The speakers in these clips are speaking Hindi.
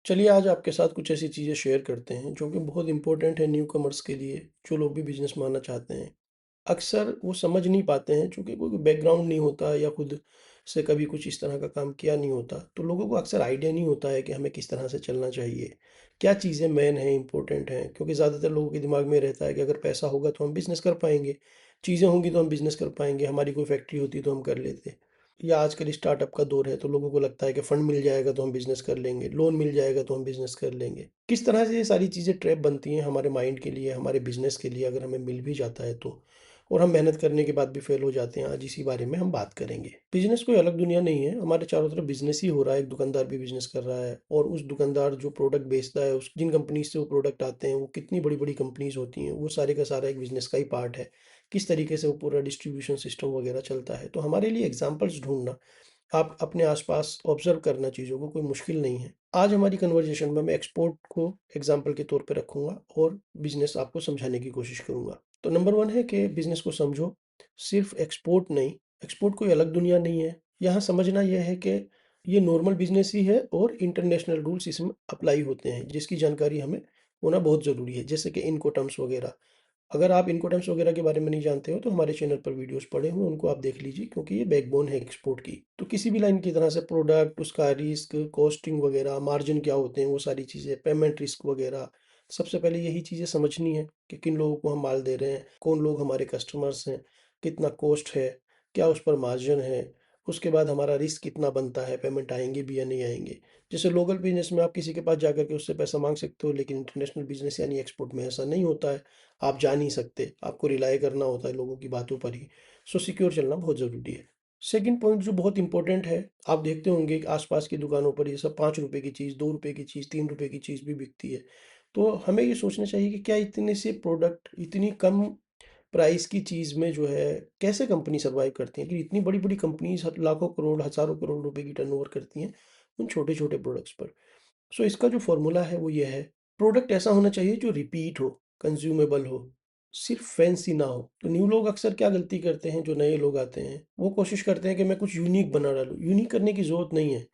चलिए आज आपके साथ कुछ ऐसी चीज़ें शेयर करते हैं जो कि बहुत इम्पोर्टेंट है न्यू कमर्स के लिए, जो लोग भी बिज़नेस मानना चाहते हैं। अक्सर वो समझ नहीं पाते हैं चूँकि कोई बैकग्राउंड नहीं होता या खुद से कभी कुछ इस तरह का काम किया नहीं होता, तो लोगों को अक्सर आइडिया नहीं होता है कि हमें किस तरह से चलना चाहिए। क्या चीज़ें मेन हैं, इम्पोर्टेंट हैं, क्योंकि ज़्यादातर लोगों के दिमाग में रहता है कि अगर पैसा होगा तो हम बिज़नेस कर पाएँगे, चीज़ें होंगी तो हम बिज़नेस कर पाएँगे, हमारी कोई फैक्ट्री होती तो हम कर लेते। या आजकल स्टार्टअप का दौर है तो लोगों को लगता है कि फंड मिल जाएगा तो हम बिज़नेस कर लेंगे, लोन मिल जाएगा तो हम बिज़नेस कर लेंगे। किस तरह से ये सारी चीज़ें ट्रैप बनती हैं हमारे माइंड के लिए, हमारे बिज़नेस के लिए अगर हमें मिल भी जाता है तो, और हम मेहनत करने के बाद भी फेल हो जाते हैं, आज इसी बारे में हम बात करेंगे। बिज़नेस कोई अलग दुनिया नहीं है, हमारे चारों तरफ बिज़नेस ही हो रहा है, एक दुकानदार भी बिज़नेस कर रहा है और उस दुकानदार जो प्रोडक्ट बेचता है, उस जिन कंपनी से वो प्रोडक्ट आते हैं, वो कितनी बड़ी-बड़ी कंपनीज़ होती हैं, वो सारे का सारा एक बिज़नेस का ही पार्ट है। किस तरीके से वो पूरा डिस्ट्रीब्यूशन सिस्टम वगैरह चलता है। तो हमारे लिए एग्ज़ाम्पल्स ढूँढना, आप अपने आसपास ऑब्जर्व करना चीज़ों को, कोई मुश्किल नहीं है। आज हमारी कन्वर्सेशन में मैं एक्सपोर्ट को एग्जाम्पल के तौर पे रखूँगा और बिज़नेस आपको समझाने की कोशिश करूँगा। तो नंबर 1 है कि बिज़नेस को समझो, सिर्फ़ एक्सपोर्ट नहीं, एक्सपोर्ट कोई अलग दुनिया नहीं है। यहाँ समझना यह है कि ये नॉर्मल बिज़नेस ही है और इंटरनेशनल रूल्स इसमें अप्लाई होते हैं, जिसकी जानकारी हमें होना बहुत ज़रूरी है, जैसे कि इनकोटर्म्स वगैरह। अगर आप इनकोटर्म्स वगैरह के बारे में नहीं जानते हो तो हमारे चैनल पर वीडियोस पड़े हुए हैं, उनको आप देख लीजिए, क्योंकि ये बैकबोन है एक्सपोर्ट की। तो किसी भी लाइन की तरह से प्रोडक्ट, उसका रिस्क, कॉस्टिंग वगैरह, मार्जिन क्या होते हैं, वो सारी चीज़ें, पेमेंट रिस्क वगैरह, सबसे पहले यही चीज़ें समझनी है कि किन लोगों को हम माल दे रहे हैं, कौन लोग हमारे कस्टमर्स हैं, कितना कॉस्ट है, क्या उस पर मार्जिन है, उसके बाद हमारा रिस्क कितना बनता है, पेमेंट आएंगे भी या नहीं आएंगे। जैसे लोकल बिजनेस में आप किसी के पास जाकर के उससे पैसा मांग सकते हो, लेकिन इंटरनेशनल बिजनेस यानी एक्सपोर्ट में ऐसा नहीं होता है। आप जा नहीं सकते, आपको रिलाय करना होता है लोगों की बातों पर ही। सो सिक्योर चलना बहुत ज़रूरी है। सेकंड पॉइंट जो बहुत इंपॉर्टेंट है, आप देखते होंगे कि आसपास की दुकानों पर ये सब ₹5 की चीज़, ₹2 की चीज़, ₹3 की चीज़ भी बिकती है। तो हमें ये सोचना चाहिए कि क्या इतने से प्रोडक्ट, इतनी कम प्राइस की चीज़ में जो है, कैसे कंपनी सर्वाइव करती है कि इतनी बड़ी-बड़ी कंपनीज़ लाखों करोड़, हज़ारों करोड़ रुपए की टर्नओवर करती हैं उन छोटे-छोटे प्रोडक्ट्स पर। सो इसका जो फ़ॉर्मूला है वो ये है, प्रोडक्ट ऐसा होना चाहिए जो रिपीट हो, कंज़्यूमेबल हो, सिर्फ़ फैंसी ना हो। तो न्यू लोग अक्सर क्या गलती करते हैं, जो नए लोग आते हैं, वो कोशिश करते हैं कि मैं कुछ यूनिक बना डालूँ। यूनिक करने की ज़रूरत नहीं है।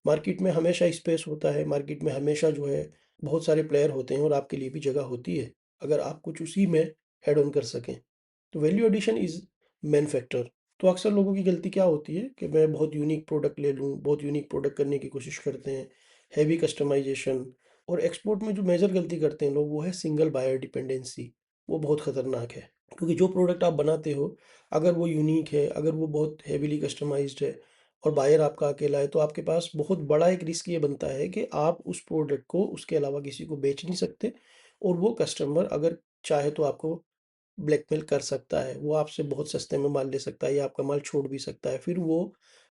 मार्केट में हमेशा स्पेस होता है, मार्केट में हमेशा जो है बहुत सारे प्लेयर होते हैं और आपके लिए भी जगह होती है, अगर आप कुछ उसी में ऐड ऑन कर सकें। तो value addition is main factor. तो अक्सर लोगों की गलती क्या होती है कि मैं बहुत यूनिक प्रोडक्ट ले लूँ, बहुत यूनिक प्रोडक्ट करने की कोशिश करते हैं, हेवी कस्टमाइजेशन। और एक्सपोर्ट में जो मेजर गलती करते हैं लोग, वो है सिंगल बायर डिपेंडेंसी। वो बहुत खतरनाक है, क्योंकि जो प्रोडक्ट आप बनाते हो, अगर वो यूनिक है, अगर वो बहुत हेवीली कस्टमाइज्ड है और बायर आपका अकेला है, तो आपके पास बहुत बड़ा एक रिस्क ये बनता है कि आप उस प्रोडक्ट को उसके अलावा किसी को बेच नहीं सकते, और वो कस्टमर अगर चाहे तो आपको ब्लैकमेल कर सकता है। वो आपसे बहुत सस्ते में माल ले सकता है या आपका माल छोड़ भी सकता है। फिर वो